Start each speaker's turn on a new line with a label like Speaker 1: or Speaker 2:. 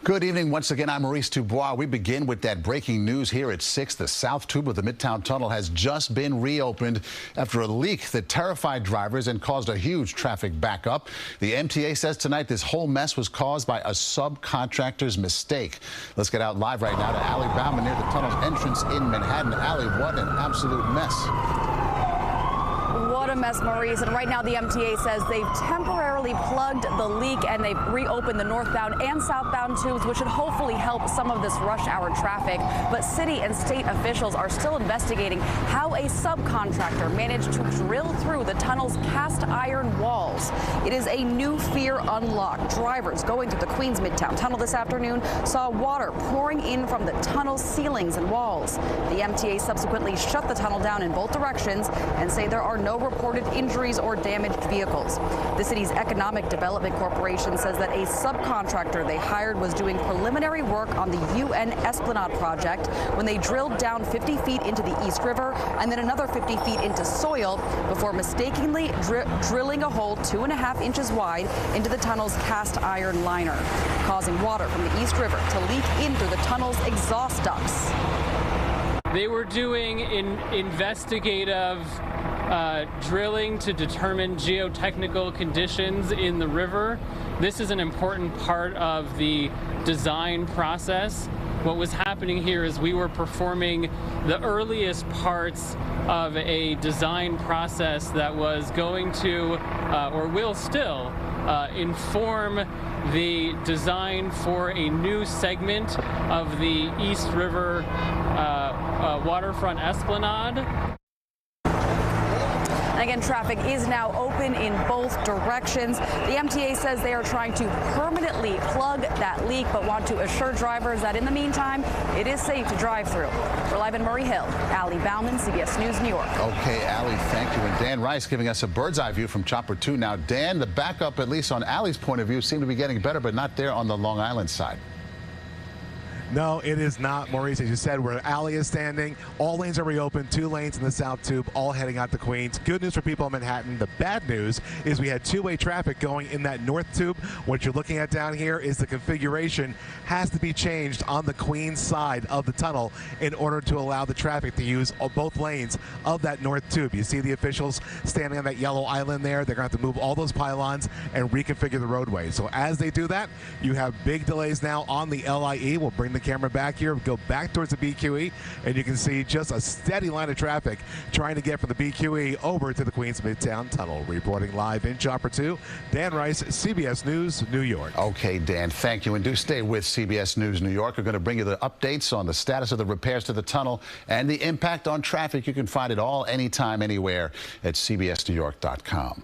Speaker 1: Good evening. Once again, I'm Maurice Dubois. We begin with that breaking news here at 6. The south tube of the Midtown Tunnel has just been reopened after a leak that terrified drivers and caused a huge traffic backup. The MTA says tonight this whole mess was caused by a subcontractor's mistake. Let's get out live right now to Bauman near the tunnel's entrance in Manhattan. Allie, what an absolute mess.
Speaker 2: What a mess, Maurice. And right now the MTA says they've temporarily plugged the leak and they've reopened the northbound and southbound tubes, which should hopefully help some of this rush hour traffic. But city and state officials are still investigating how a subcontractor managed to drill through the tunnel's cast iron walls. It is a new fear unlocked. Drivers going through the Queens-Midtown Tunnel this afternoon saw water pouring in from the tunnel's ceilings and walls. The MTA subsequently shut the tunnel down in both directions and say there are no reported injuries or damaged vehicles. The city's Economic Development Corporation says that a subcontractor they hired was doing preliminary work on the UN Esplanade project when they drilled down 50 feet into the East River and then another 50 feet into soil before mistakenly drilling a hole 2.5 inches wide into the tunnel's cast iron liner, causing water from the East River to leak in through the tunnel's exhaust ducts.
Speaker 3: They were doing investigative drilling to determine geotechnical conditions in the river. This is an important part of the design process. What was happening here is we were performing the earliest parts of a design process that was going to, or will still, inform the design for a new segment of the East River waterfront esplanade.
Speaker 2: Again, traffic is now open in both directions. The MTA says they are trying to permanently plug that leak, but want to assure drivers that in the meantime, it is safe to drive through. We're live in Murray Hill. Allie Bauman, CBS News, New York.
Speaker 1: Okay, Allie, thank you. And Dan Rice giving us a bird's eye view from Chopper 2. Now, Dan, the backup, at least on Allie's point of view, seemed to be getting better, but not there on the Long Island side.
Speaker 4: No, it is not, Maurice. As you said, where Alley is standing, all lanes are reopened, 2 lanes in the South Tube, all heading out to Queens. Good news for people in Manhattan. The bad news is we had 2-way traffic going in that North Tube. What you're looking at down here is the configuration has to be changed on the Queens side of the tunnel in order to allow the traffic to use both lanes of that North Tube. You see the officials standing on that yellow island there. They're going to have to move all those pylons and reconfigure the roadway. So as they do that, you have big delays now on the LIE. We'll bring the camera back here, go back towards the BQE, and you can see just a steady line of traffic trying to get from the BQE over to the Queens-Midtown Tunnel. Reporting live in Chopper 2, Dan Rice, CBS News, New York.
Speaker 1: Okay, Dan, thank you. And do stay with CBS News New York. We're going to bring you the updates on the status of the repairs to the tunnel and the impact on traffic. You can find it all anytime, anywhere at cbsnewyork.com.